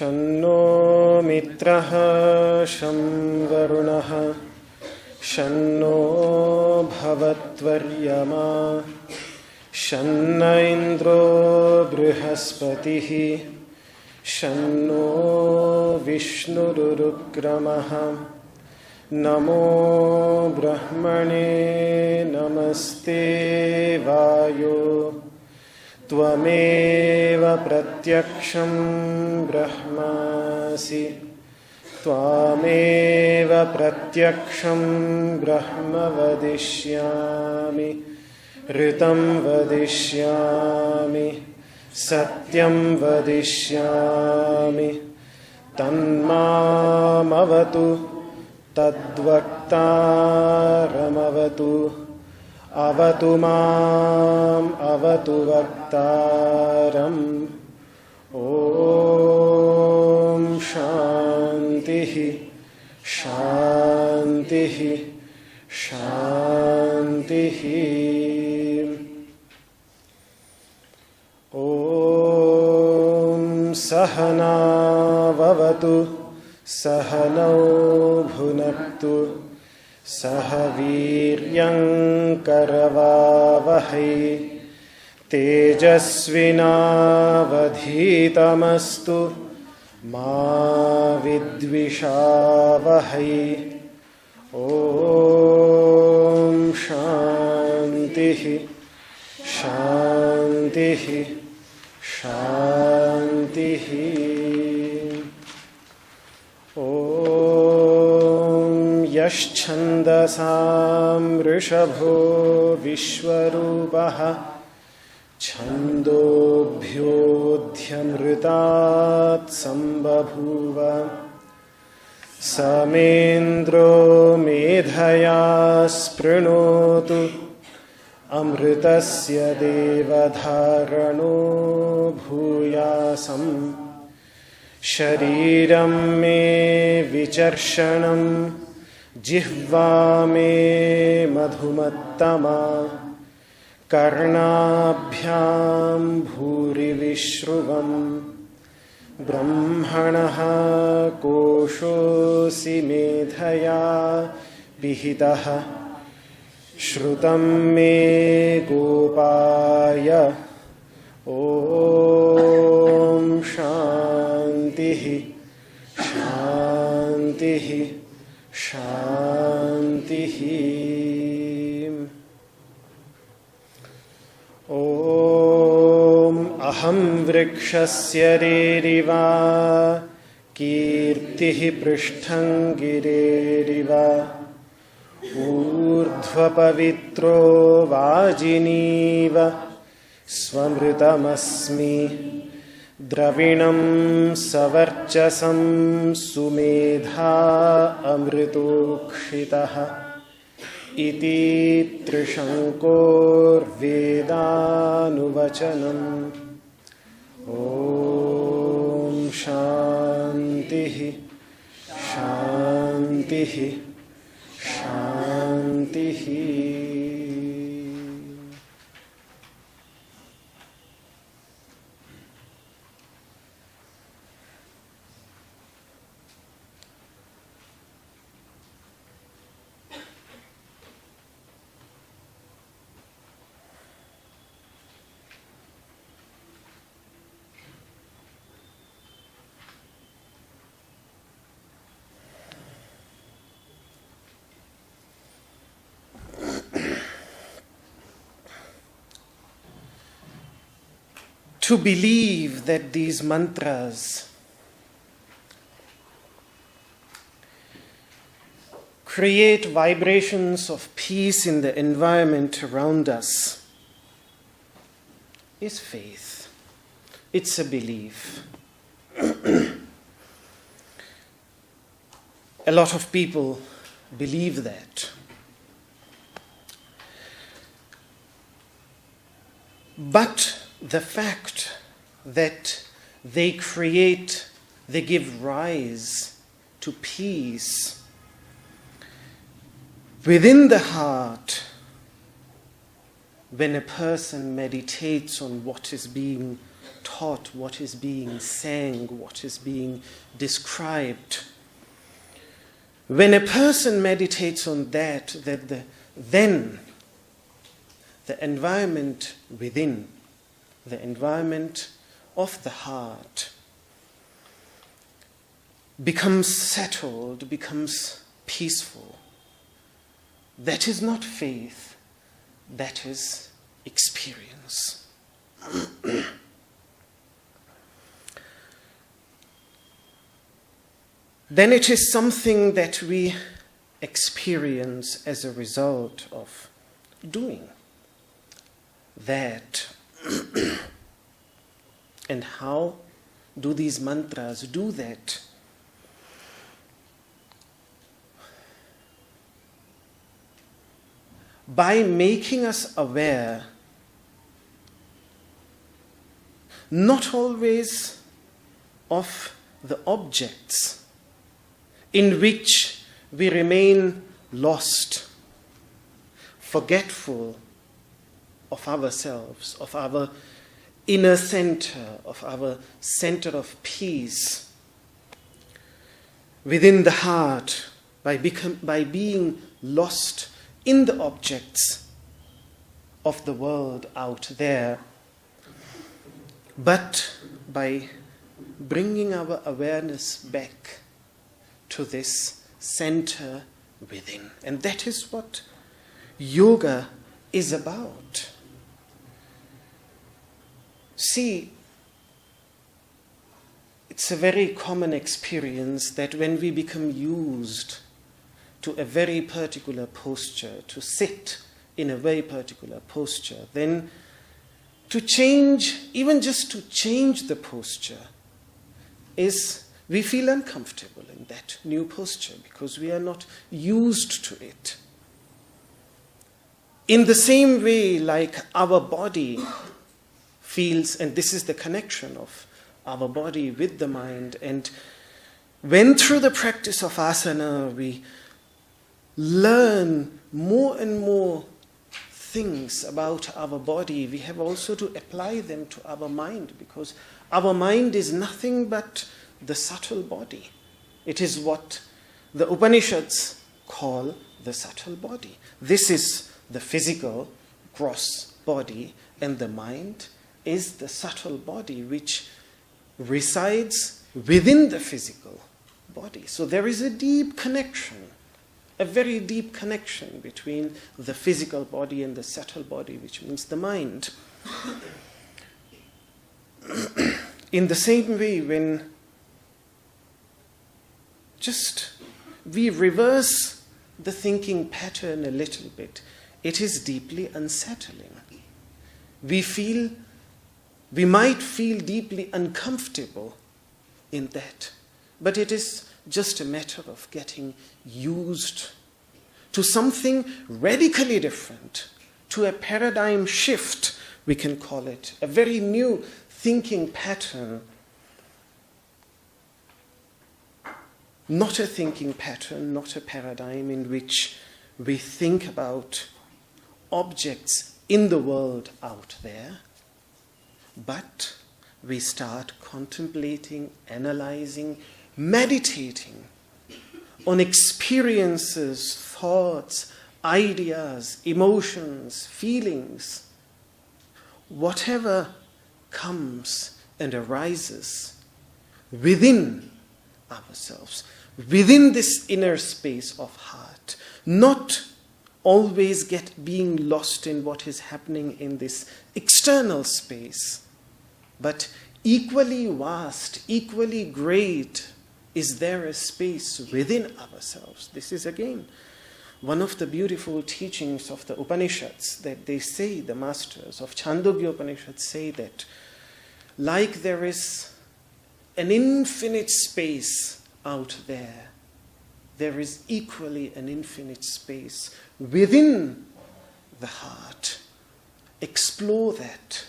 शन्नो मित्रः शं वरुणः शन्नो भवत्वर्यमा शन्न इन्द्रो बृहस्पतिः शन्नो विष्णुरुक्रमः नमो ब्रह्मणे नमस्ते वायो त्वमेव प्रत्यक्षं ब्रह्मासि त्वामेव प्रत्यक्षं ब्रह्म वदिष्यामि ऋतं वदिष्यामि सत्यं वदिष्यामि तन्मामवतु तद्वक्तारमवतु अवतु माम् अवतु वक्तारम् ॐ शान्तिः शान्तिः शान्तिः ॐ सहनाववतु सहनौ भुनक्तु सह वीर्यङ्करवावहै तेजस्विनावधीतमस्तु मा विद्विषावहै ॐ शान्तिः शान्तिः शान्तिः यश्छन्दसां वृषभो विश्वरूपः छन्दोभ्योऽध्यमृतात् सम्बभूव समेन्द्रो मेधया स्पृणोतु अमृतस्य देवधारणो भूयासम् शरीरं मे विचर्षणं जिह्वा मे मधुमत्तमा कर्णाभ्यां भूरिविश्रुवम् ब्रह्मणः कोशोऽसि मेधया पिहितः श्रुतं मे गोपाय ॐ शान्तिः शान्तिः शान्तिः ॐ अहं वृक्षस्य रेरिवा कीर्तिः पृष्ठं गिरेरिव ऊर्ध्वपवित्रो वाजिनीव स्वमृतमस्मि द्रविणं सवर्चसं सुमेधा अमृतोक्षितः इति त्रिशङ्कोर् वेदानुवचनम् ॐ शान्तिः शान्तिः शान्तिः to believe that these mantras create vibrations of peace in the environment around us is faith. It's a belief. A lot of people believe that. But the fact that they give rise to peace within the heart when a person meditates on what is being taught, what is being sang, what is being described. When a person meditates on that, then the environment within, the environment of the heart becomes settled, becomes peaceful. That is not faith, that is experience. Then it is something that we experience as a result of doing that. And how do these mantras do that? By making us aware, not always of the objects in which we remain lost, forgetful of ourselves, of our inner center, of our center of peace within the heart, by being lost in the objects of the world out there, but by bringing our awareness back to this center within. And that is what yoga is about. See, it's a very common experience that when we become used to a very particular posture, to sit in a very particular posture, then to change, even just to change the posture, we feel uncomfortable in that new posture because we are not used to it. In the same way, like our body feels, and this is the connection of our body with the mind, and when through the practice of asana we learn more and more things about our body, we have also to apply them to our mind, because our mind is nothing but the subtle body. It is what the Upanishads call the subtle body. This is the physical, gross body, and the mind is the subtle body which resides within the physical body. So there is a deep connection, a very deep connection between the physical body and the subtle body, which means the mind. In the same way, when just we reverse the thinking pattern a little bit, it is deeply unsettling. We might feel deeply uncomfortable in that, but it is just a matter of getting used to something radically different, to a paradigm shift, we can call it, a very new thinking pattern. Not a thinking pattern, not a paradigm in which we think about objects in the world out there, but we start contemplating, analyzing, meditating on experiences, thoughts, ideas, emotions, feelings, whatever comes and arises within ourselves, within this inner space of heart, not always being lost in what is happening in this external space, But equally vast, equally great is there a space within ourselves. This is again one of the beautiful teachings of the Upanishads, that they say, the masters of Chandogya Upanishad say that like there is an infinite space out there, there is equally an infinite space within the heart. Explore that.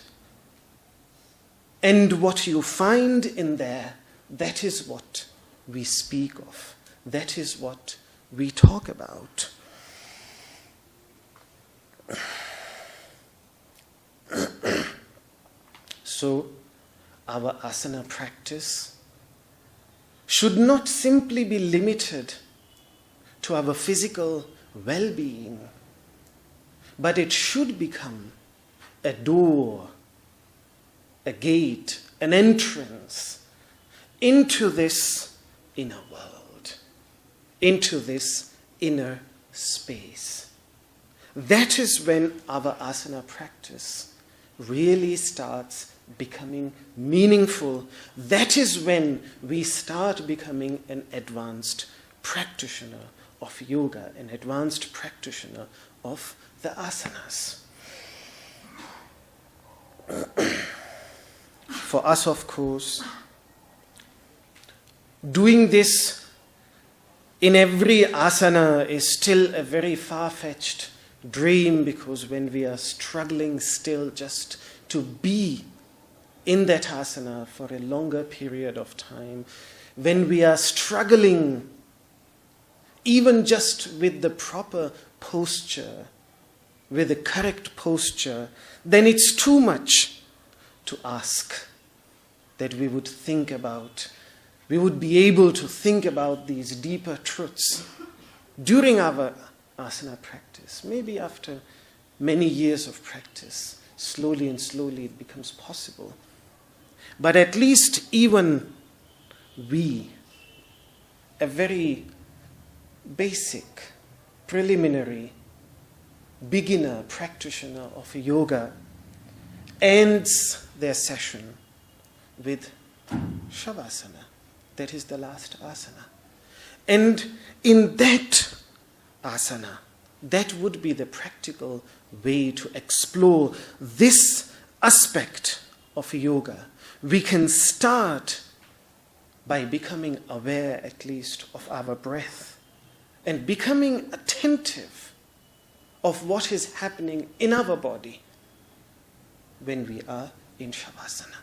And what you find in there, that is what we speak of. That is what we talk about. So, our asana practice should not simply be limited to our physical well-being, but it should become a door, a gate, an entrance into this inner world, into this inner space. That is when our asana practice really starts becoming meaningful. That is when we start becoming an advanced practitioner of yoga, an advanced practitioner of the asanas. For us, of course, doing this in every asana is still a very far-fetched dream, because when we are struggling still just to be in that asana for a longer period of time, when we are struggling even just with the proper posture, with the correct posture, then it's too much to ask that we would think about, we would be able to think about these deeper truths during our asana practice. Maybe after many years of practice, slowly and slowly it becomes possible. But at least even we, a very basic, preliminary, beginner practitioner of yoga, ends their session with shavasana. That is the last asana. And in that asana, that would be the practical way to explore this aspect of yoga. We can start by becoming aware at least of our breath and becoming attentive of what is happening in our body when we are in shavasana.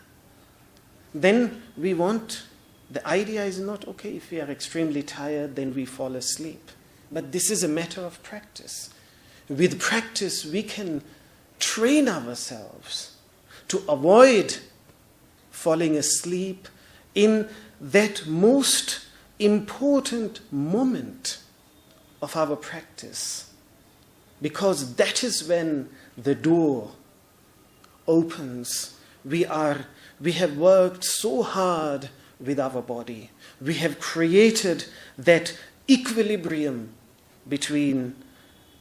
Then the idea is not, okay, if we are extremely tired, then we fall asleep. But this is a matter of practice. With practice, we can train ourselves to avoid falling asleep in that most important moment of our practice, because that is when the door opens. We have worked so hard with our body. We have created that equilibrium between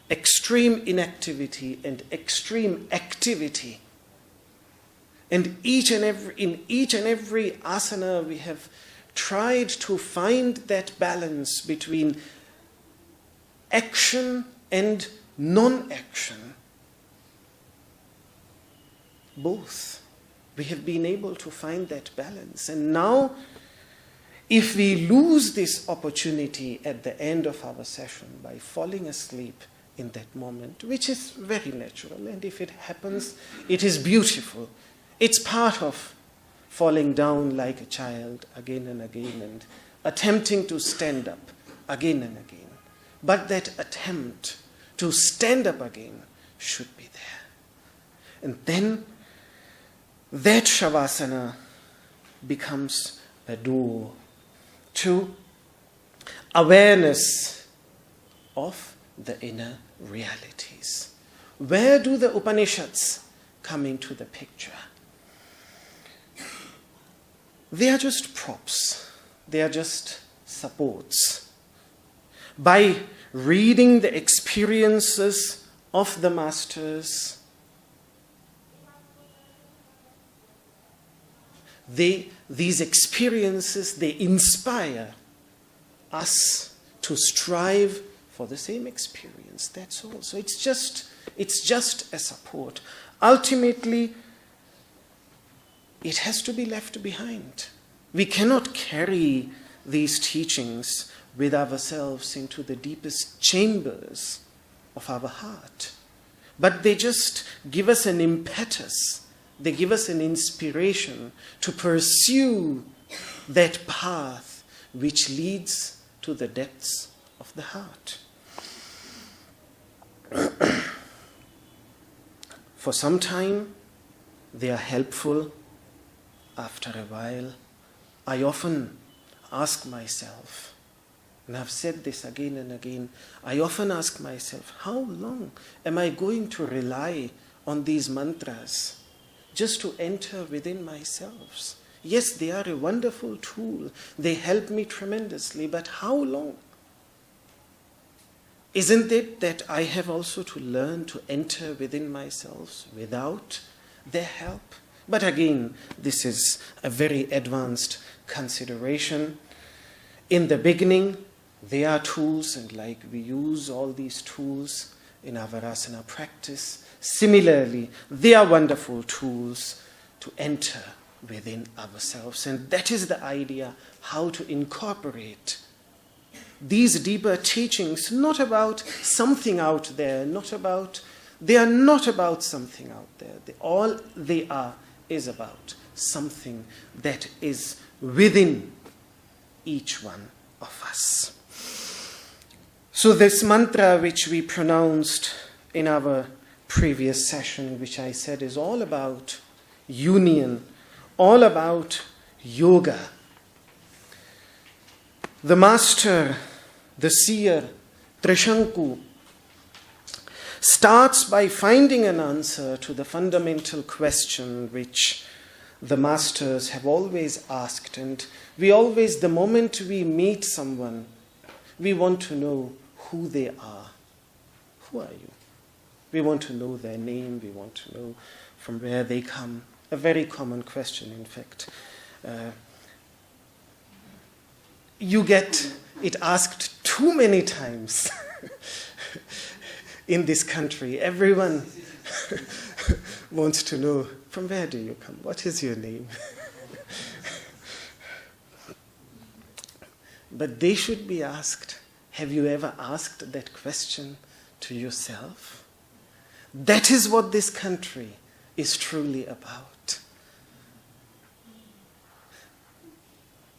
extreme inactivity and extreme activity. And in each and every asana we have tried to find that balance between action and non-action. Both. We have been able to find that balance. And now, if we lose this opportunity at the end of our session by falling asleep in that moment, which is very natural, and if it happens, it is beautiful. It's part of falling down like a child again and again and attempting to stand up again and again. But that attempt to stand up again should be there. And then that shavasana becomes a door to awareness of the inner realities. Where do the Upanishads come into the picture? They are just props. They are just supports. By reading the experiences of the masters, these experiences, they inspire us to strive for the same experience. That's all. So it's just a support. Ultimately, it has to be left behind. We cannot carry these teachings with ourselves into the deepest chambers of our heart. But they just give us an impetus. They give us an inspiration to pursue that path which leads to the depths of the heart. For some time, they are helpful. After a while, I often ask myself, and I've said this again and again, I often ask myself, how long am I going to rely on these mantras just to enter within myself? Yes, they are a wonderful tool. They help me tremendously, but how long? Isn't it that I have also to learn to enter within myself without their help? But again, this is a very advanced consideration. In the beginning, they are tools, and like we use all these tools in our asana practice, similarly, they are wonderful tools to enter within ourselves. And that is the idea, how to incorporate these deeper teachings, not about something out there, they are not about something out there. All they are is about something that is within each one of us. So this mantra which we pronounced in our previous session, which I said is all about union, all about yoga. The master, the seer, triśaṅkor, starts by finding an answer to the fundamental question which the masters have always asked. And we always, the moment we meet someone, we want to know who they are. Who are you? We want to know their name. We want to know from where they come. A very common question, in fact. You get it asked too many times in this country. Everyone wants to know, from where do you come? What is your name? But they should be asked, have you ever asked that question to yourself? That is what this country is truly about.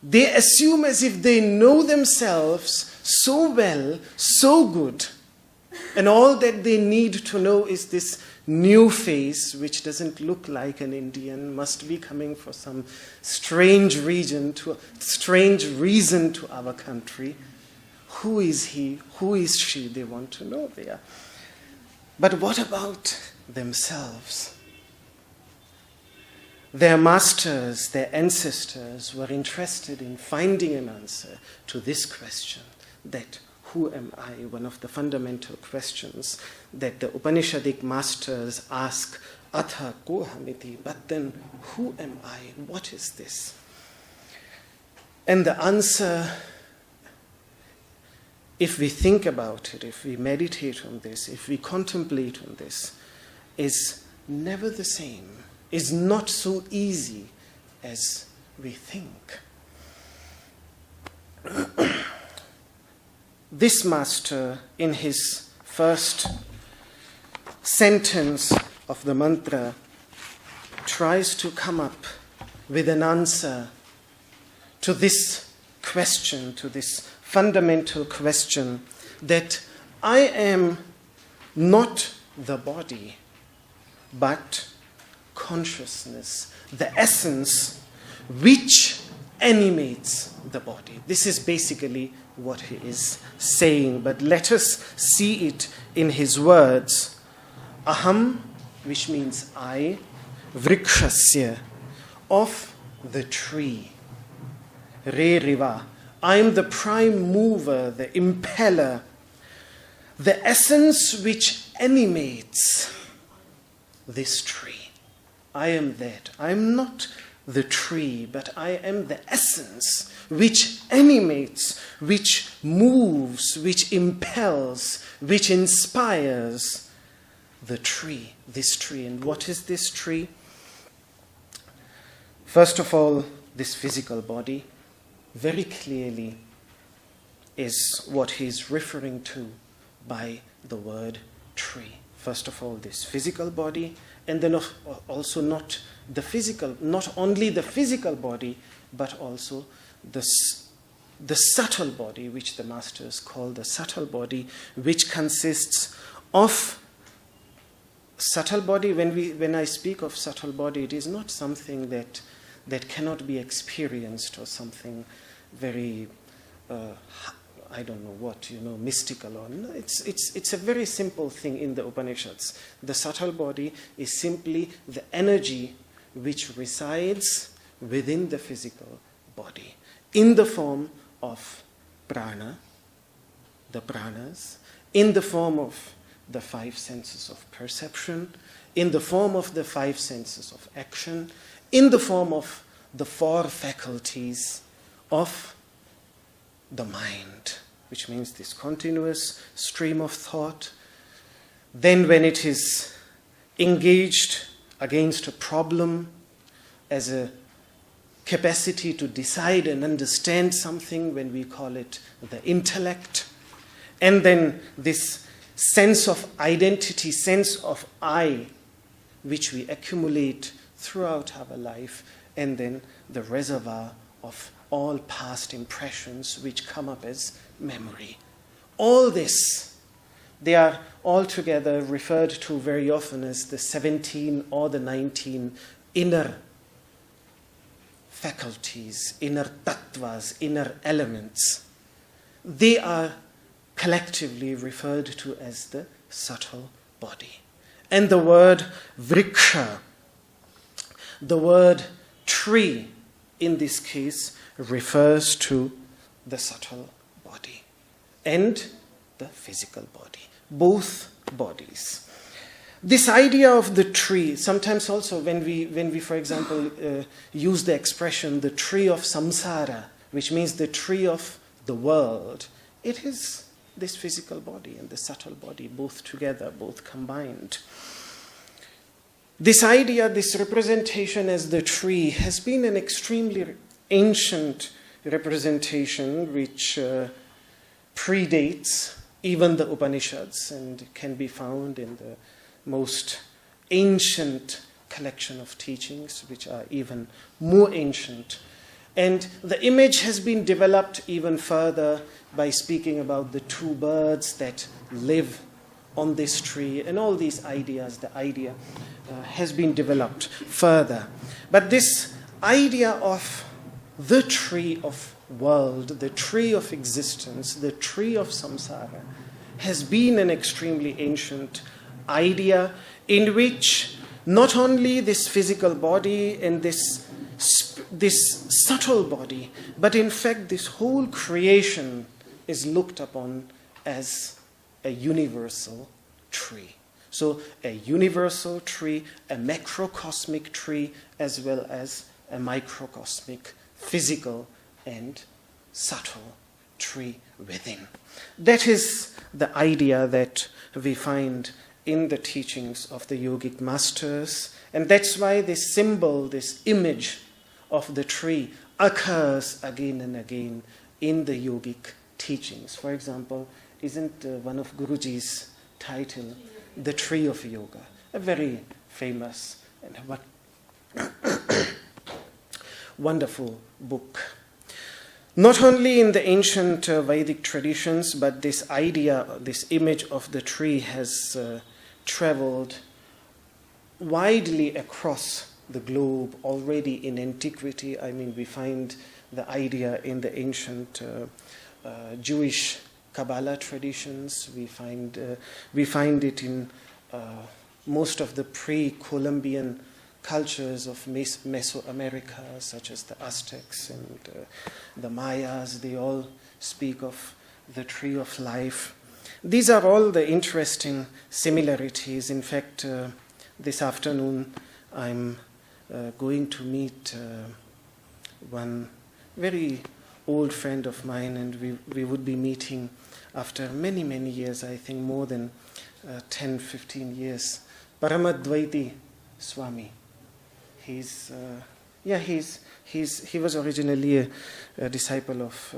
They assume as if they know themselves so well, so good, and all that they need to know is this new face which doesn't look like an Indian, must be coming for some strange reason to our country. Who is he? Who is she? They want to know there. But what about themselves? Their masters, their ancestors were interested in finding an answer to this question, that who am I? One of the fundamental questions that the Upanishadic masters ask, atha kohamiti, but then who am I? What is this? And the answer, if we think about it, if we meditate on this, if we contemplate on this, is never the same, is not so easy as we think. This master, in his first sentence of the mantra, tries to come up with an answer to this question, to this fundamental question, that I am not the body, but consciousness, the essence which animates the body. This is basically what he is saying, but let us see it in his words. Ahaṁ, which means I, vṛkṣasya, of the tree. Rerivā, I am the prime mover, the impeller, the essence which animates this tree. I am that. I am not the tree, but I am the essence which animates, which moves, which impels, which inspires the tree, this tree. And what is this tree? First of all, this physical body very clearly is what he is referring to by the word tree. First of all, this physical body, and then also not only the physical body, but also the subtle body, which the masters call the subtle body, which consists of subtle body. When I speak of subtle body, it is not something that cannot be experienced or something very I don't know what, mystical or no. It's a very simple thing in the Upanishads. The subtle body is simply the energy which resides within the physical body in the form of prana, the pranas, in the form of the five senses of perception, in the form of the five senses of action, in the form of the four faculties of the mind, which means this continuous stream of thought. Then when it is engaged against a problem as a capacity to decide and understand something, when we call it the intellect. And then this sense of identity, sense of I, which we accumulate throughout our life, and then the reservoir of all past impressions which come up as memory. All this, they are altogether referred to very often as the 17 or the 19 inner faculties, inner tattvas, inner elements. They are collectively referred to as the subtle body. And the word vriksha, the word tree, in this case, refers to the subtle body and the physical body, both bodies. This idea of the tree, sometimes also when we for example, use the expression the tree of samsara, which means the tree of the world, it is this physical body and the subtle body, both together, both combined. This idea, this representation as the tree has been an extremely ancient representation which predates even the Upanishads and can be found in the most ancient collection of teachings, which are even more ancient. And the image has been developed even further by speaking about the two birds that live on this tree, and all these ideas. The idea has been developed further. But this idea of the tree of world, the tree of existence, the tree of samsara, has been an extremely ancient idea in which not only this physical body and this subtle body, but in fact this whole creation is looked upon as a universal tree. So a universal tree, a macrocosmic tree, as well as a microcosmic, physical and subtle tree within. That is the idea that we find in the teachings of the yogic masters, and that's why this symbol, this image of the tree occurs again and again in the yogic teachings. For example, isn't one of Guruji's title The Tree of Yoga, a very famous and wonderful book. Not only in the ancient Vedic traditions, but this idea, this image of the tree has traveled widely across the globe already in antiquity. I mean, we find the idea in the ancient Jewish Kabbalah traditions. We find it in most of the pre-Columbian cultures of Mesoamerica, such as the Aztecs and the Mayas. They all speak of the tree of life. These are all the interesting similarities. In fact, this afternoon I'm going to meet one very old friend of mine, and we would be meeting after many, many years, I think more than 10, 15 years. Paramadvaiti Swami. He was originally a disciple of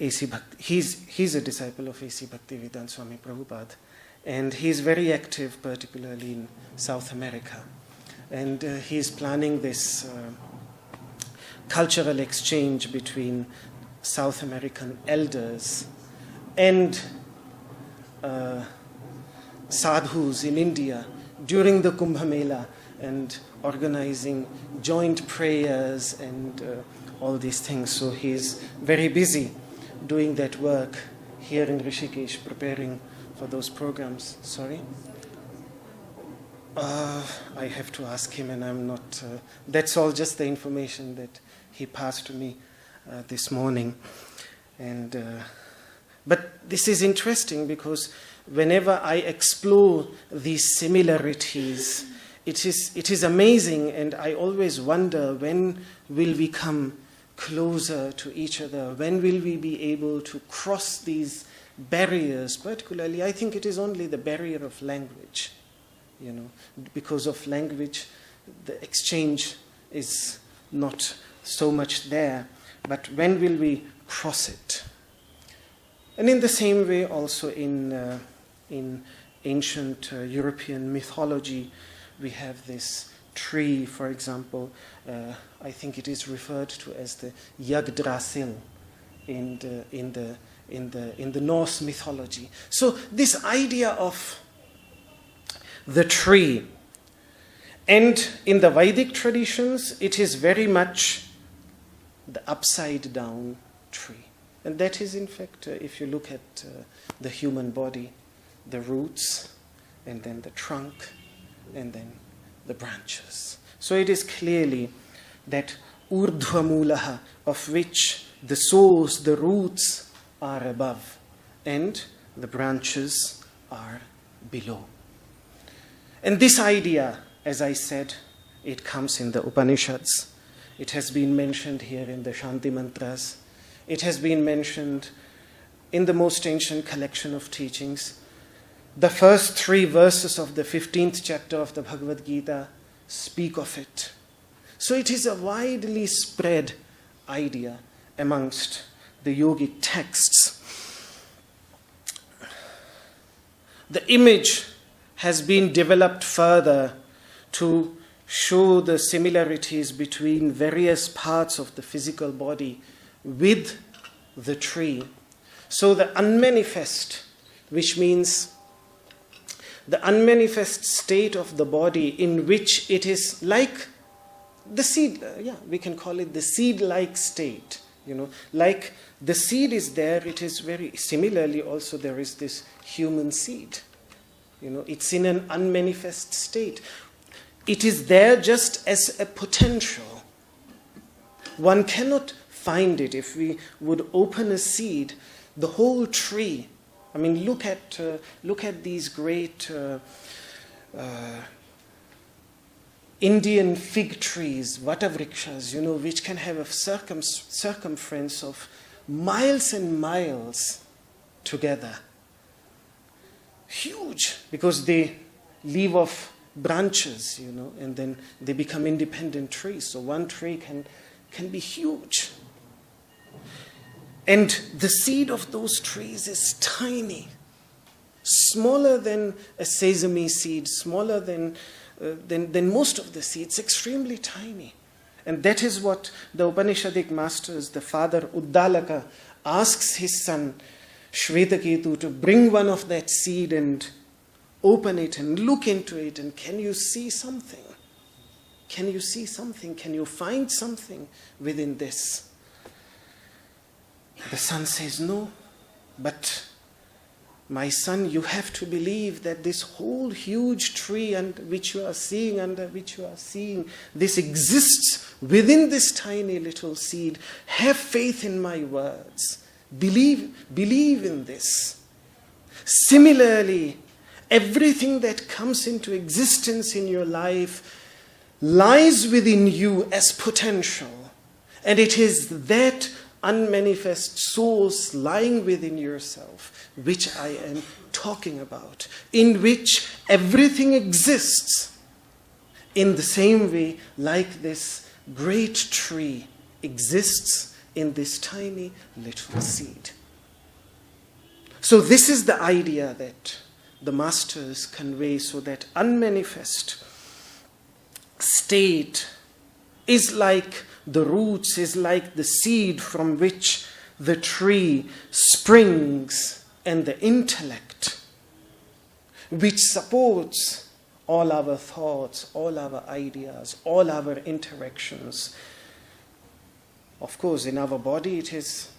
A.C. Bhakti. He's a disciple of A.C. Bhaktivedanta Swami Prabhupada, and he's very active, particularly in South America. And he's planning this cultural exchange between South American elders and sadhus in India during the Kumbh Mela, and organizing joint prayers and all these things. So he's very busy doing that work here in Rishikesh, preparing for those programs. Sorry? I have to ask him, and I'm not... that's all just the information that he passed to me this morning. And but this is interesting, because whenever I explore these similarities, it is amazing, and I always wonder, when will we come closer to each other? When will we be able to cross these barriers? Particularly, I think it is only the barrier of language. Because of language, the exchange is not so much there. But when will we cross it? And in the same way, also in ancient European mythology, we have this tree, for example. I think it is referred to as the Yggdrasil in the Norse mythology. So this idea of the tree, and in the Vedic traditions, it is very much the upside down tree. And that is, in fact, if you look at the human body, the roots, and then the trunk, and then the branches. So it is clearly that Ūrdhva-mūlaha, of which the source, the roots are above, and the branches are below. And this idea, as I said, it comes in the Upanishads. It has been mentioned here in the Shanti mantras. It has been mentioned in the most ancient collection of teachings. The first 3 verses of the 15th chapter of the Bhagavad Gita speak of it. So it is a widely spread idea amongst the yogic texts. The image has been developed further to show the similarities between various parts of the physical body with the tree. So the unmanifest, which means the unmanifest state of the body, in which it is like the seed, we can call it the seed-like state. Like the seed is there, it is very similarly also there is this human seed. It's in an unmanifest state. It is there just as a potential. One cannot find it. If we would open a seed, the whole tree, look at these great Indian fig trees, vṛkṣasya, which can have a circumference of miles and miles together. Huge, because they leave off branches, and then they become independent trees. So one tree can be huge. And the seed of those trees is tiny, smaller than a sesame seed, smaller than most of the seeds, extremely tiny. And that is what the Upanishadic masters, the father Uddalaka, asks his son Shvetaketu to bring one of that seed and open it and look into it, and can you see something? Can you see something? Can you find something within this? The son says, no, but my son, you have to believe that this whole huge tree under which you are seeing, this exists within this tiny little seed. Have faith in my words. Believe in this. Similarly, everything that comes into existence in your life, lies within you as potential. And it is that unmanifest source lying within yourself which I am talking about, in which everything exists in the same way like this great tree exists in this tiny little seed. So this is the idea that the masters convey, so that unmanifest state is like the roots, is like the seed from which the tree springs, and the intellect which supports all our thoughts, all our ideas, all our interactions. Of course, in our body it is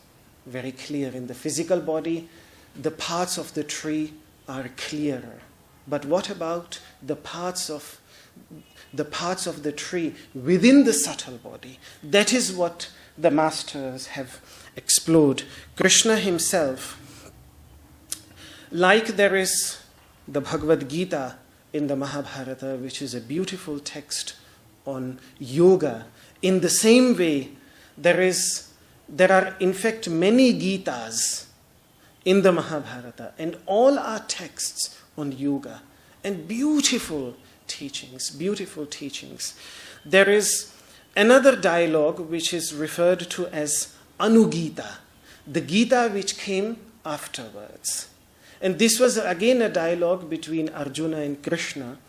very clear. In the physical body, the parts of the tree are clearer. But what about the parts of the tree within the subtle body? That is what the masters have explored. Krishna himself, like there is the Bhagavad Gita in the Mahabharata, which is a beautiful text on yoga, in the same way there are in fact many Gitas in the Mahabharata, and all are texts on yoga, and beautiful teachings. There is another dialogue which is referred to as Anugita, the Gita which came afterwards. And this was again a dialogue between Arjuna and Krishna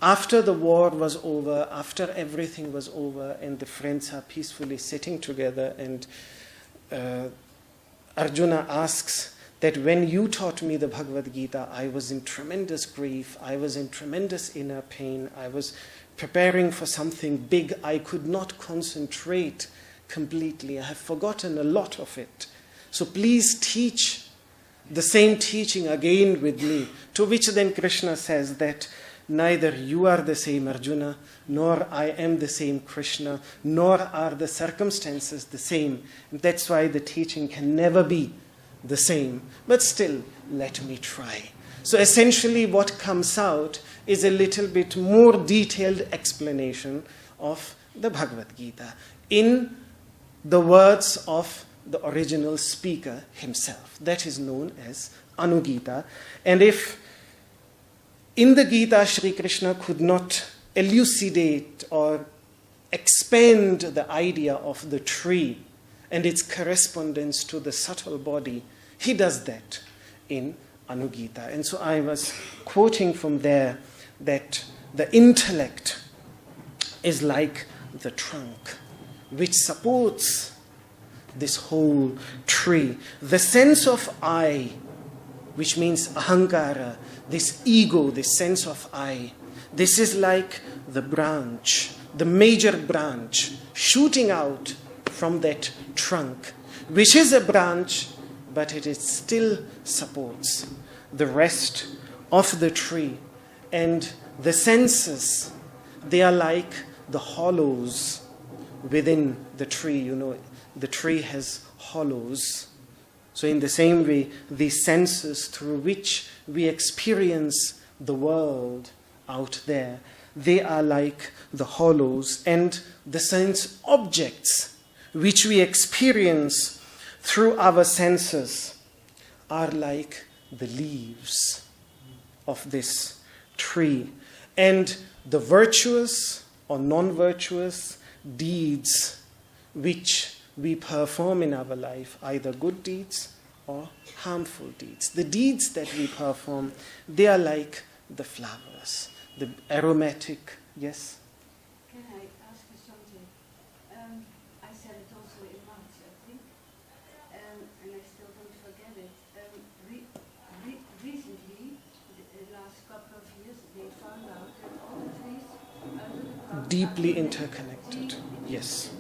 after the war was over, after everything was over, and the friends are peacefully sitting together, and Arjuna asks that when you taught me the Bhagavad Gita, I was in tremendous grief, I was in tremendous inner pain, I was preparing for something big, I could not concentrate completely, I have forgotten a lot of it. So please teach the same teaching again with me. To which then Krishna says that neither you are the same Arjuna, nor I am the same Krishna, nor are the circumstances the same. That's why the teaching can never be the same. But still, let me try. So essentially what comes out is a little bit more detailed explanation of the Bhagavad Gita in the words of the original speaker himself. That is known as Anugita. And if in the Gita Shri Krishna could not elucidate or expand the idea of the tree and its correspondence to the subtle body, he does that in Anugita. And so I was quoting from there that the intellect is like the trunk which supports this whole tree. The sense of I, which means ahankara, this ego, this sense of I, this is like the branch, the major branch shooting out from that trunk, which is a branch, but it still supports the rest of the tree. And the senses, they are like the hollows within the tree. You know, the tree has hollows. So in the same way, these senses through which we experience the world out there, they are like the hollows, and the sense objects which we experience through our senses are like the leaves of this tree. And the virtuous or non-virtuous deeds which we perform in our life, either good deeds or harmful deeds. The deeds that we perform, they are like the flowers, the aromatic, yes? Can I ask you something? I said it also in March, I think, and I still don't forget it. Recently, the last couple of years, they found out that all the trees under the ground Deeply interconnected, yes.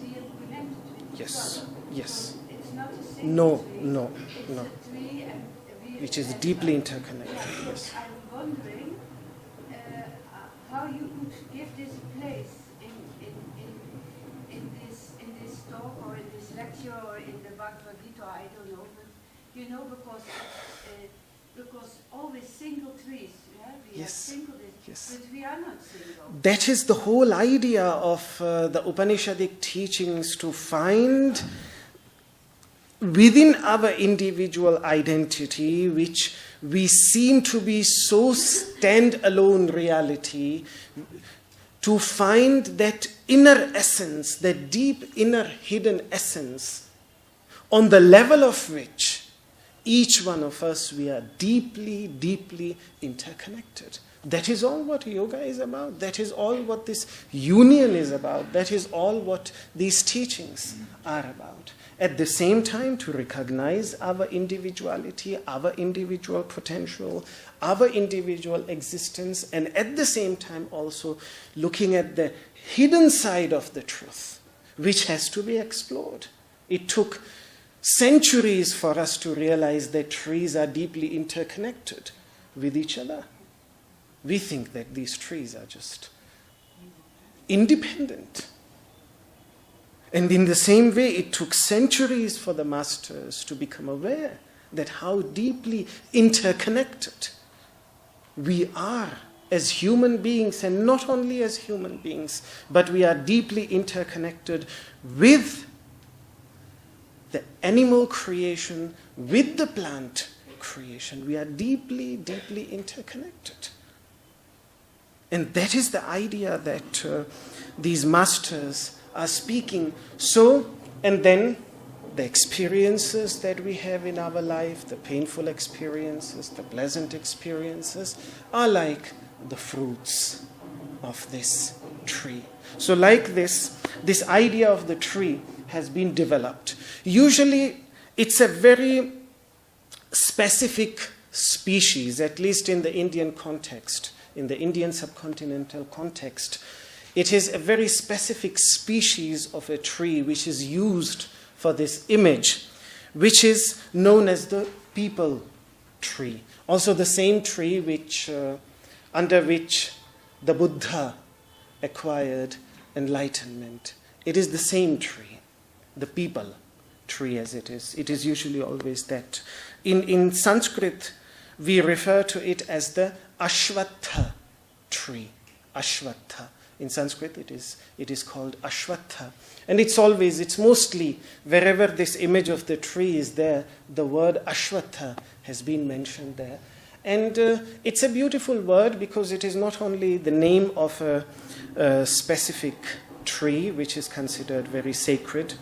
Yes, yes. It's not a single tree. No. It's a tree and Which is deeply interconnected, yes. I'm wondering how you would give this a place in this talk or in this lecture or in the Bhagavad Gita, I don't know, but you know, because always single trees, We Yes. are single, Yes. but we are not single. That is the whole idea of the Upanishadic teachings, to find within our individual identity, which we seem to be so stand-alone reality, to find that inner essence, that deep inner hidden essence, on the level of which each one of us, we are deeply, deeply interconnected. That is all what yoga is about. That is all what this union is about. That is all what these teachings are about. At the same time, to recognize our individuality, our individual potential, our individual existence, and at the same time also looking at the hidden side of the truth, which has to be explored. It took centuries for us to realize that trees are deeply interconnected with each other. We think that these trees are just independent. And in the same way, it took centuries for the masters to become aware that how deeply interconnected we are as human beings, and not only as human beings, but we are deeply interconnected with the animal creation, with the plant creation. We are deeply, deeply interconnected. And that is the idea that these masters are speaking. So, and then the experiences that we have in our life, the painful experiences, the pleasant experiences, are like the fruits of this tree. So like this idea of the tree has been developed. Usually it's a very specific species, at least in the Indian context, in the Indian subcontinental context. It is a very specific species of a tree which is used for this image, which is known as the peepal tree. Also the same tree under which the Buddha acquired enlightenment. It is the same tree, the peepal tree as it is. It is usually always that. In Sanskrit, we refer to it as the Ashwatha tree. Ashwatha. In Sanskrit, it is called Ashwatha. And it's mostly, wherever this image of the tree is there, the word Ashwatha has been mentioned there. And it's a beautiful word because it is not only the name of a specific tree, which is considered very sacred.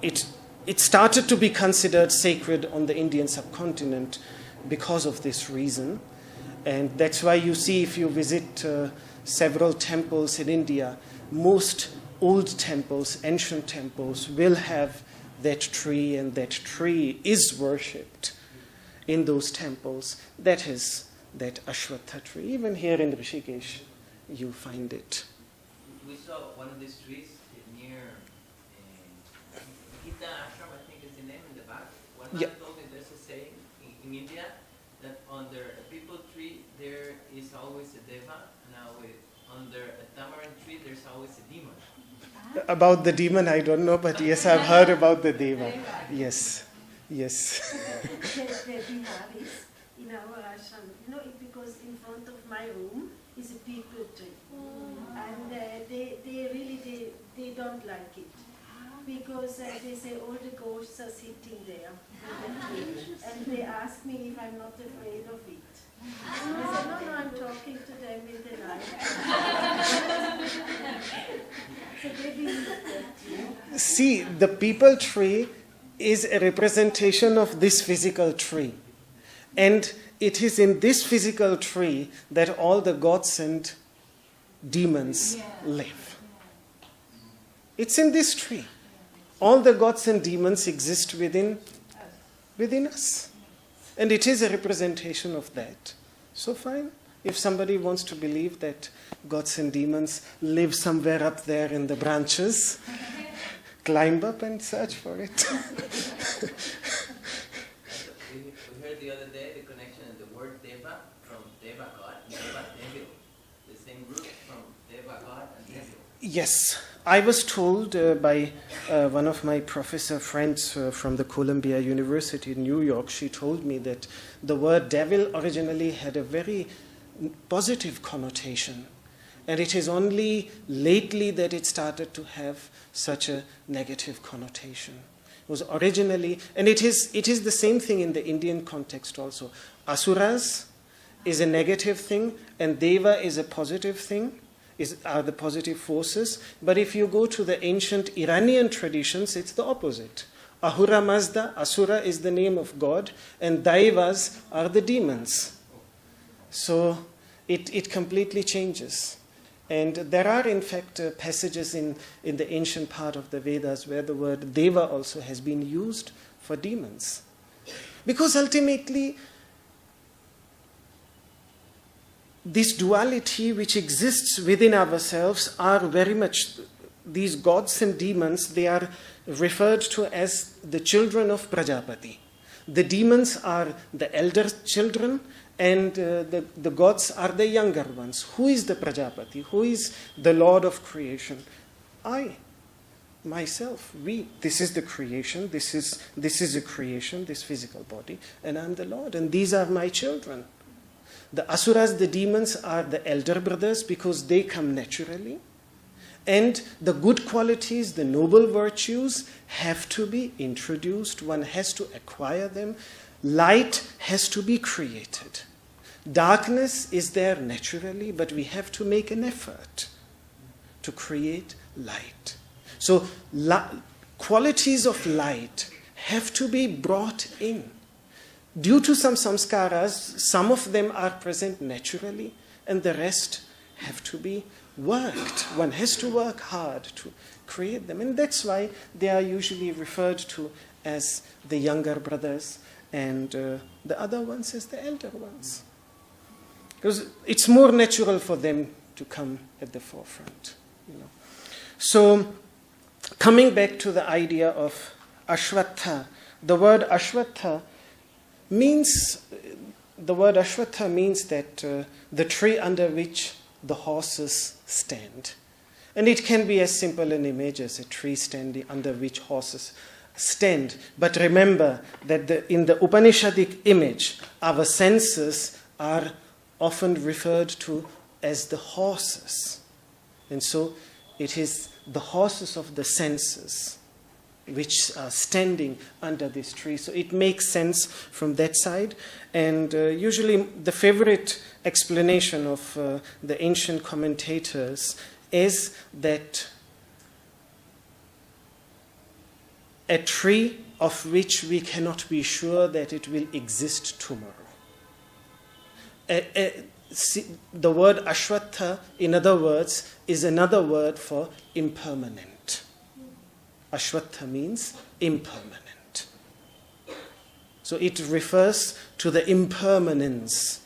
It started to be considered sacred on the Indian subcontinent because of this reason. And that's why you see, if you visit several temples in India, most old temples, ancient temples, will have that tree, and that tree is worshipped in those temples. That is that Ashwatha tree. Even here in Rishikesh, you find it. We saw one of these trees near Gita Ashram, I think is the name, in the back. One man told me there's a saying in India that under a peepal tree there is always a deva. Now under a tamarind tree there's always a demon. About the demon, I don't know, but yes, I've heard about the deva. Yes. The Biharis in our ashram, because in front of my room is a peepal tree. And they don't like it. Because they say all the ghosts are sitting there. And they ask me if I'm not afraid of it. I said, no, I'm talking to them in the night. So they believe that. See, the peepal tree is a representation of this physical tree. And it is in this physical tree that all the gods and demons live. It's in this tree. All the gods and demons exist within us. And it is a representation of that. So fine. If somebody wants to believe that gods and demons live somewhere up there in the branches, climb up and search for it. We heard the other day the connection of the word deva from deva god and deva devil. The same root from deva god and devil. Yes, I was told by one of my professor friends from the Columbia University in New York. She told me that the word devil originally had a very positive connotation, and it is only lately that it started to have such a negative connotation. It was originally, and it is the same thing in the Indian context also. Asuras is a negative thing, and Deva is a positive thing. Are the positive forces. But if you go to the ancient Iranian traditions, it's the opposite. Ahura Mazda, Asura is the name of God, and Daivas are the demons. So it completely changes. And there are, in fact, passages in the ancient part of the Vedas where the word Deva also has been used for demons. Because ultimately, this duality which exists within ourselves are very much, these gods and demons, they are referred to as the children of Prajapati. The demons are the elder children, and the gods are the younger ones. Who is the Prajapati? Who is the Lord of creation? I, myself, we. This is the creation. This is a creation, this physical body, and I'm the Lord, and these are my children. The asuras, the demons, are the elder brothers because they come naturally. And the good qualities, the noble virtues have to be introduced. One has to acquire them. Light has to be created. Darkness is there naturally, but we have to make an effort to create light. So qualities of light have to be brought in. Due to some samskaras, some of them are present naturally, and the rest have to be worked. One has to work hard to create them. And that's why they are usually referred to as the younger brothers, and the other ones as the elder ones. Because it's more natural for them to come at the forefront. So, coming back to the idea of ashvatha, the word ashvatha means that the tree under which the horses stand. And it can be as simple an image as a tree standing under which horses stand. But remember that in the Upanishadic image, our senses are often referred to as the horses. And so it is the horses of the senses which are standing under this tree. So it makes sense from that side. And usually the favorite explanation of the ancient commentators is that a tree of which we cannot be sure that it will exist tomorrow. The word ashvatha, in other words, is another word for impermanent. Ashvatha means impermanent. So it refers to the impermanence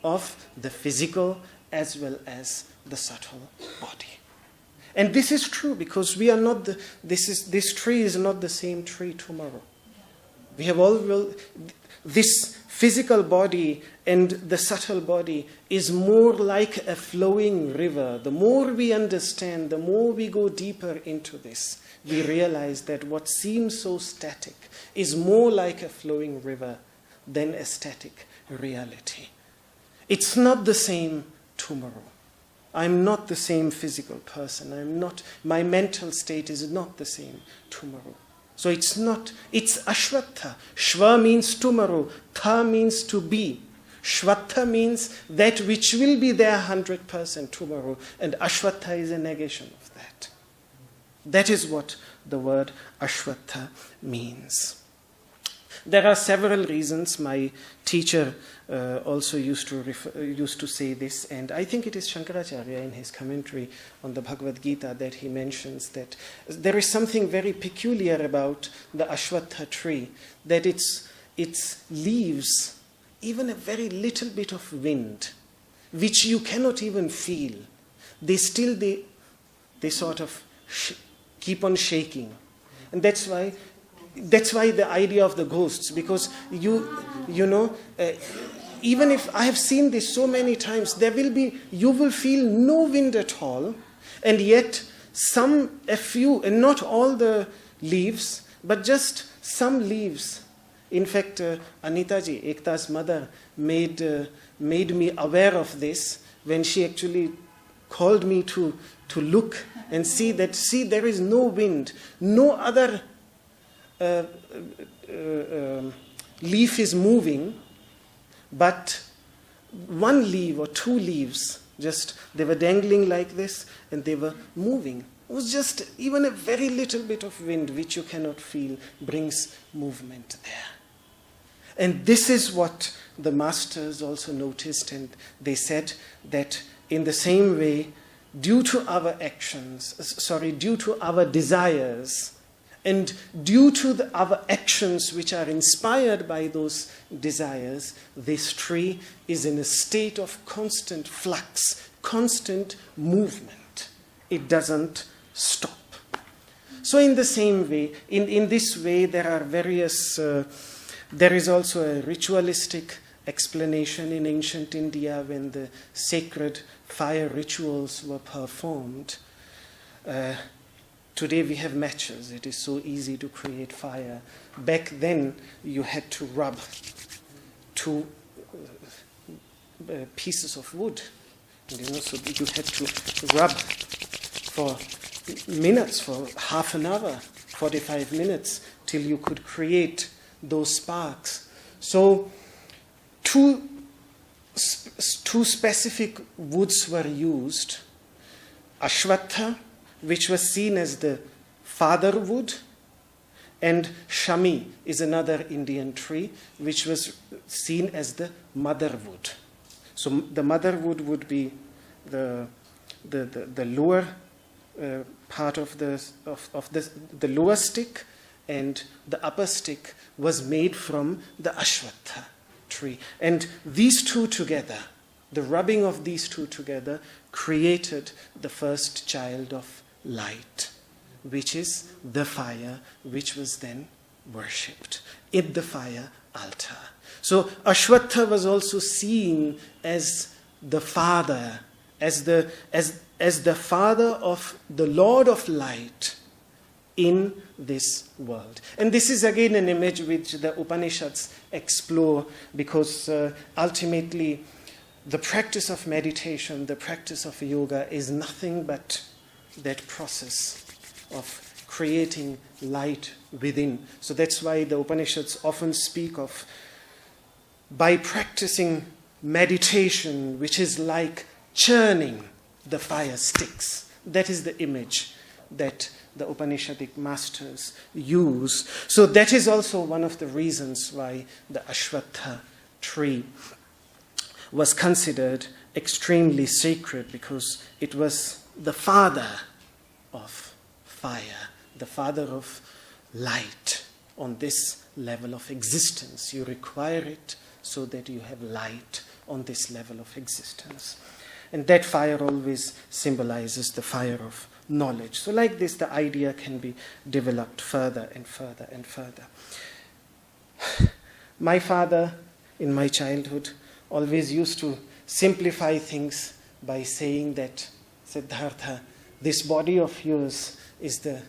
of the physical as well as the subtle body. And this is true because we are not this tree is not the same tree tomorrow. We have this physical body and the subtle body is more like a flowing river. The more we understand, the more we go deeper into this, we realize that what seems so static is more like a flowing river than a static reality. It's not the same tomorrow. I'm not the same physical person. My mental state is not the same tomorrow. So it's ashvatha. Shva means tomorrow. Tha means to be. Shvatha means that which will be there 100% tomorrow. And ashvatha is a negation of that. That is what the word ashvatha means. There are several reasons. My teacher also used to say this, and I think it is Shankaracharya in his commentary on the Bhagavad Gita that he mentions that there is something very peculiar about the ashvatha tree, that its leaves, even a very little bit of wind, which you cannot even feel, they sort of keep on shaking. And that's why the idea of the ghosts, because even if I have seen this so many times, you will feel no wind at all, and yet a few, and not all the leaves, but just some leaves. In fact, Anitaji, Ekta's mother, made me aware of this when she actually called me to look and see there is no wind, no other leaf is moving, but one leaf or two leaves, just they were dangling like this and they were moving. It was just even a very little bit of wind, which you cannot feel, brings movement there. And this is what the masters also noticed, and they said that in the same way, due to our desires, and due to our actions which are inspired by those desires, this tree is in a state of constant flux, constant movement. It doesn't stop. So in the same way, in this way, there are various... there is also a ritualistic explanation in ancient India when the sacred fire rituals were performed. Today we have matches. It is so easy to create fire. Back then you had to rub two pieces of wood. So you had to rub for minutes, for half an hour, 45 minutes, till you could create those sparks. So two specific woods were used. Ashwatha, which was seen as the father wood, and Shami is another Indian tree, which was seen as the mother wood. So the mother would be the lower part of the lower stick, and the upper stick was made from the Ashwatha tree. And these two together, the rubbing of these two together, created the first child of light, which is the fire, which was then worshipped in the fire altar. So Ashwatha was also seen as the father, as the father of the Lord of light in this world. And this is again an image which the Upanishads explore, because ultimately the practice of meditation, the practice of yoga is nothing but that process of creating light within. So that's why the Upanishads often speak of, by practicing meditation, which is like churning the fire sticks. That is the image that the Upanishadic masters use. So that is also one of the reasons why the Ashwatha tree was considered extremely sacred, because it was the father of fire, the father of light on this level of existence. You require it so that you have light on this level of existence. And that fire always symbolizes the fire of knowledge. So like this, the idea can be developed further and further and further. My father, in my childhood, always used to simplify things by saying that, Siddhartha, this body of yours is the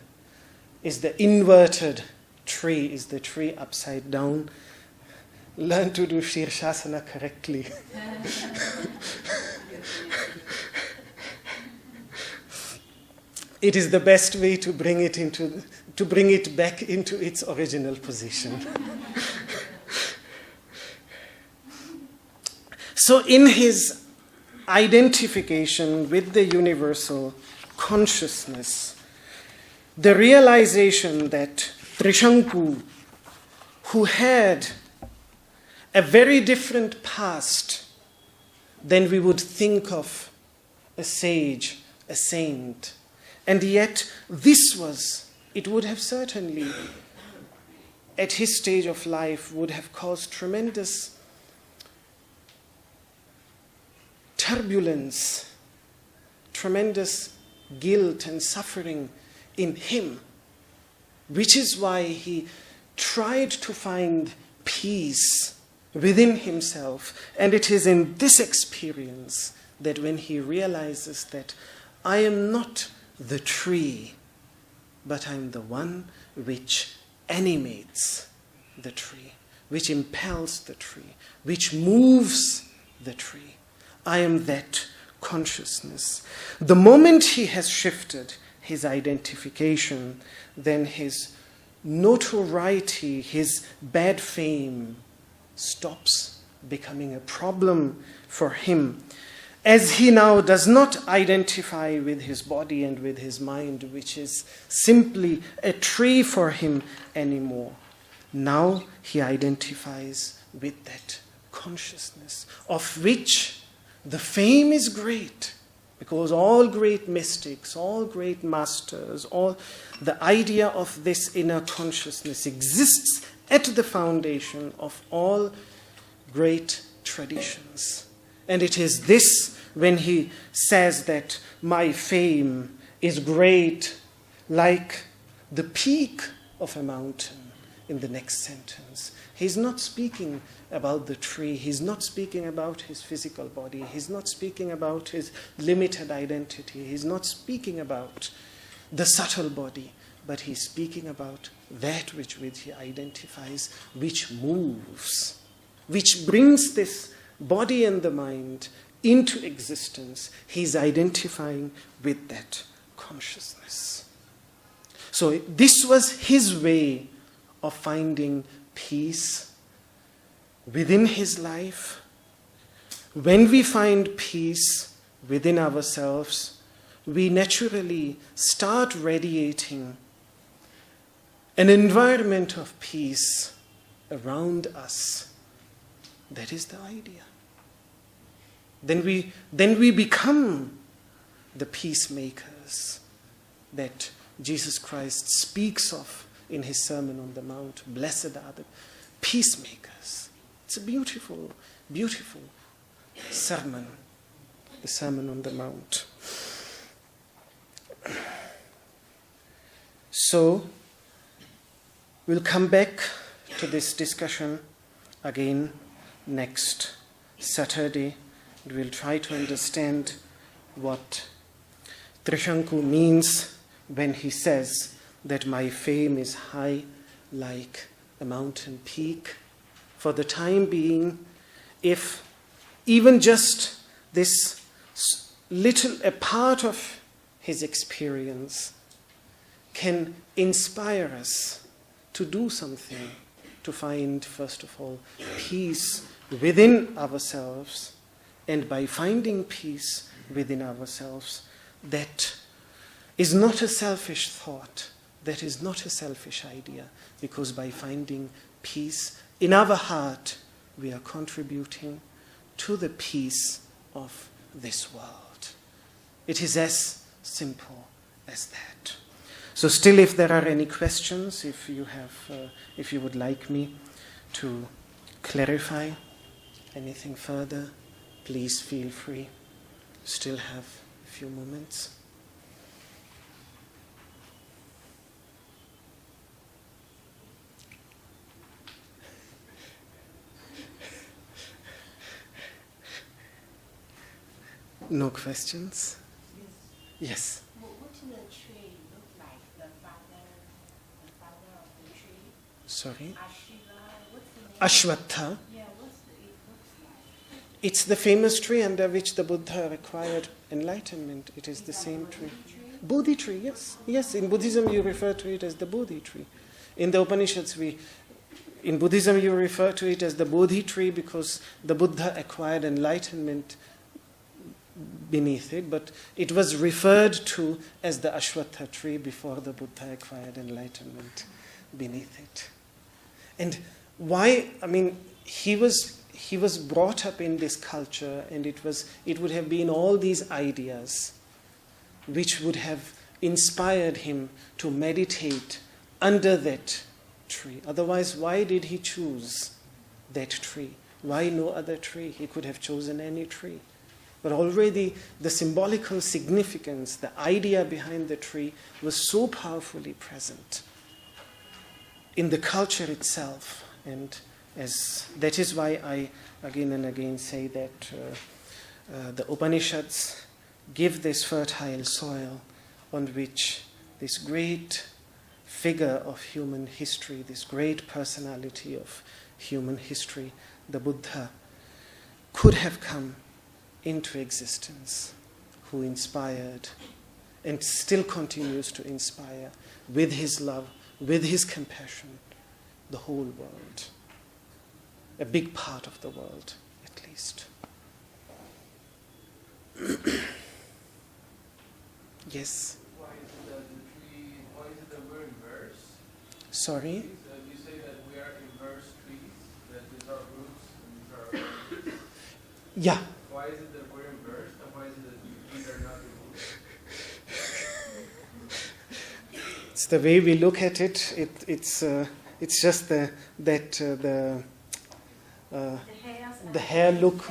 inverted tree, is the tree upside down. Learn to do Shirshasana correctly. It is the best way to bring it back into its original position. So in his identification with the universal consciousness, the realization that triśaṅkor, who had a very different past than we would think of a sage, a saint, and yet it would have certainly, at his stage of life, would have caused tremendous turbulence, tremendous guilt and suffering in him, which is why he tried to find peace within himself. And it is in this experience that when he realizes that I am not the tree, but I'm the one which animates the tree, which impels the tree, which moves the tree. I am that consciousness. The moment he has shifted his identification, then his notoriety, his bad fame stops becoming a problem for him, as he now does not identify with his body and with his mind, which is simply a tree for him anymore. Now he identifies with that consciousness, of which the fame is great, because all great mystics, all great masters, all the idea of this inner consciousness exists at the foundation of all great traditions. And it is this, when he says that my fame is great like the peak of a mountain in the next sentence. He's not speaking about the tree. He's not speaking about his physical body. He's not speaking about his limited identity. He's not speaking about the subtle body. But he's speaking about that which he identifies, which moves, which brings this body and the mind into existence. He's identifying with that consciousness. So this was his way of finding peace within his life. When we find peace within ourselves, we naturally start radiating an environment of peace around us. That is the idea. Then we become the peacemakers that Jesus Christ speaks of in his Sermon on the Mount. Blessed are the peacemakers. It's a beautiful, beautiful sermon, the Sermon on the Mount. So, we'll come back to this discussion again next Saturday. We'll try to understand what triśaṅkor means when he says that my fame is high like a mountain peak. For the time being, if even just this little a part of his experience can inspire us to do something, to find, first of all, peace within ourselves, and by finding peace within ourselves, that is not a selfish thought, that is not a selfish idea, because by finding peace in our heart, we are contributing to the peace of this world. It is as simple as that. So still, if there are any questions, if you would like me to clarify anything further, please feel free. Still have a few moments. No questions? Yes. What did the tree look like? The father of the tree? Sorry? What's the name? Ashwatha. Yeah, it looks like? It's the famous tree under which the Buddha acquired enlightenment. It is the same tree. Bodhi tree, yes. Yes, in Buddhism you refer to it as the Bodhi tree. In the Upanishads, in Buddhism you refer to it as the Bodhi tree because the Buddha acquired enlightenment beneath it, but it was referred to as the Ashwatha tree before the Buddha acquired enlightenment beneath it. And why? I mean, he was brought up in this culture, and it would have been all these ideas which would have inspired him to meditate under that tree. Otherwise, why did he choose that tree? Why no other tree? He could have chosen any tree. But already the symbolical significance, the idea behind the tree was so powerfully present in the culture itself. And that is why I again and again say that the Upanishads give this fertile soil on which this great figure of human history, this great personality of human history, the Buddha, could have come into existence, who inspired and still continues to inspire with his love, with his compassion, the whole world, a big part of the world at least. Yes? Why is it that we're in verse? Sorry? You say that we are inverse trees, that these are roots and these are roots. Yeah. Why is it that we're inverse and why is it that these are not the roots? It's the way we look at it. It's just the hair look.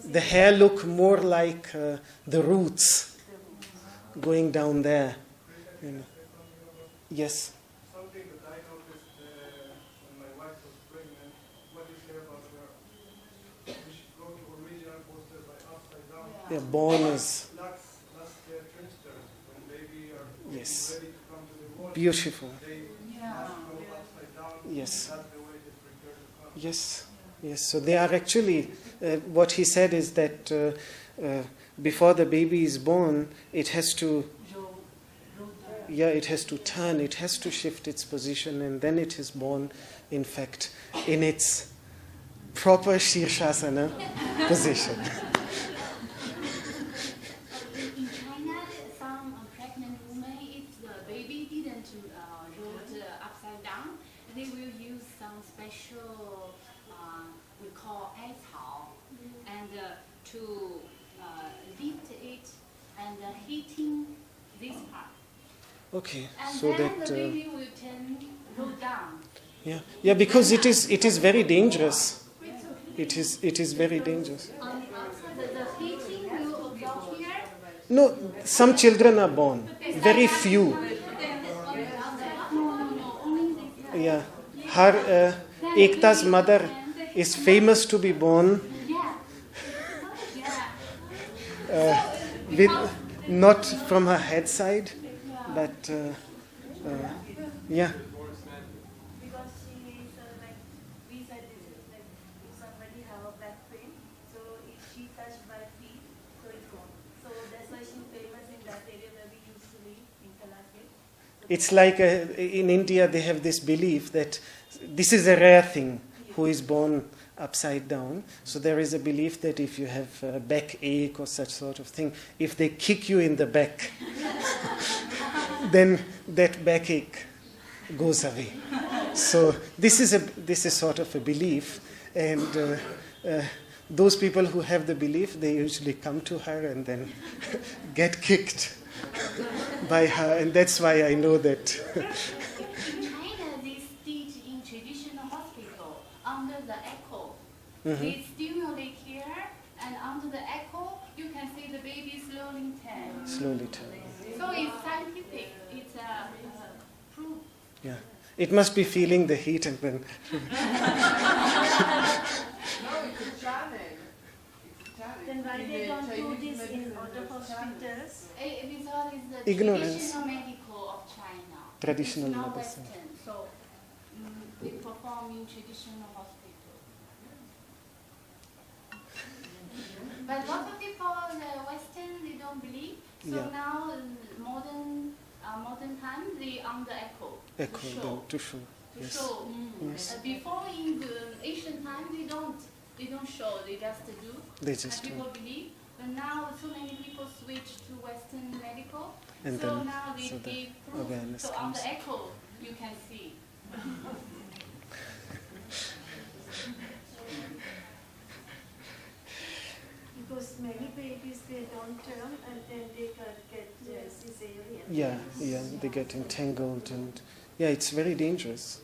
The hair look more like the roots going down there. You know. Yes. Something that I noticed when my wife was pregnant. What do you say about her? We should go to original poster by upside down. They're born as Last trimester, when baby are yes. ready to come to the world. Beautiful. They must go upside down. Yes. That's the way they prepare to come. Yes. Yes. So they are actually. What he said is that before the baby is born, it has to. Yeah, it has to turn. It has to shift its position, and then it is born. In fact, in its proper Shirshasana position. In China, some pregnant women, if the baby didn't roll upside down, they will use some special, we call 艾草, and to lift it and heating this part. Okay, And so then that the baby will roll down. yeah, because it is very dangerous. It is very dangerous. On the outside, the heating will absorb here. No, some children are born. Very few. Yeah, her Ekta's mother is famous to be born with not from her head side, but yeah. Because she is we said this is like if somebody have a back pain, so if she touched by feet, so it's gone. So that's why she's famous in that area where we used to live in Kalake. It's like in India they have this belief that this is a rare thing, who is born upside down. So there is a belief that if you have a backache or such sort of thing, if they kick you in the back, then that backache goes away. So this is sort of a belief, and those people who have the belief, they usually come to her and then get kicked by her, and that's why I know that. In China, they teach in traditional hospital under the echo. They stimulate here, and under the echo, you can see the baby slowly turn. Slowly turn. So it's scientific. It's proof. Yeah, it must be feeling the heat and then. No, it's a challenge. Then why they don't do this in other hospitals? Because it's the Ignorance. traditional medical of China. Traditional it's not medicine. Western, so they perform in traditional hospital. But lots of people, the Western, they don't believe. So Yeah. now, in modern time, they on the echo. Echo to them show. to show. To Yes. show. Yes. Before in the ancient time, they don't show. They just do. They just and do. people believe. But now, so many people switch to Western medical. And so then now they so the give proof. awareness So on comes. the echo, you can see. Because many babies they don't turn and then they get cesarean. Yeah, they get entangled, and yeah, it's very dangerous.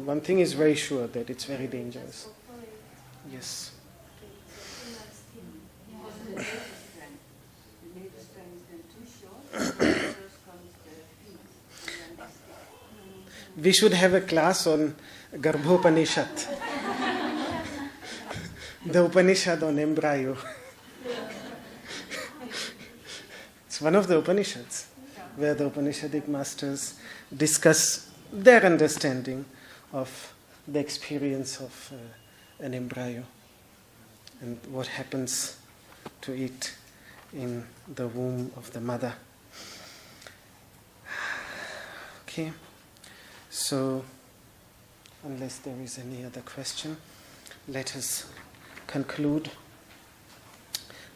One thing is very sure, that it's very dangerous. Yes. The native strength is then too short. First comes the feet. And then the We should have a class on Garbhopanishad. The Upanishad on embryo. It's one of the Upanishads, where the Upanishadic masters discuss their understanding of the experience of an embryo and what happens to it in the womb of the mother. Okay, so unless there is any other question, let us conclude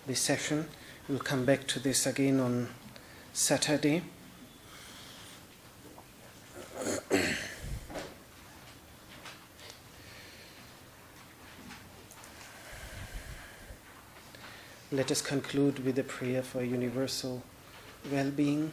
this session. We'll come back to this again on Saturday. Let us conclude with a prayer for universal well-being.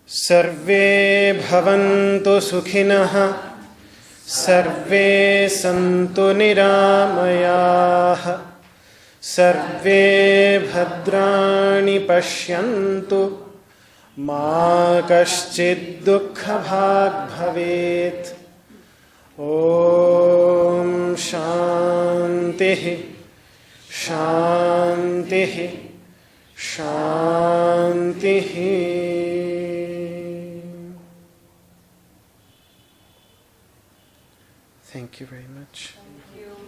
Sarve bhavantu sukhinah, sarve santu niramayaः, sarve bhadrani pashyantu, ma kaścid dukkha bhag bhavet. Om Shanti, Shanti, Shanti. Thank you very much. Thank you.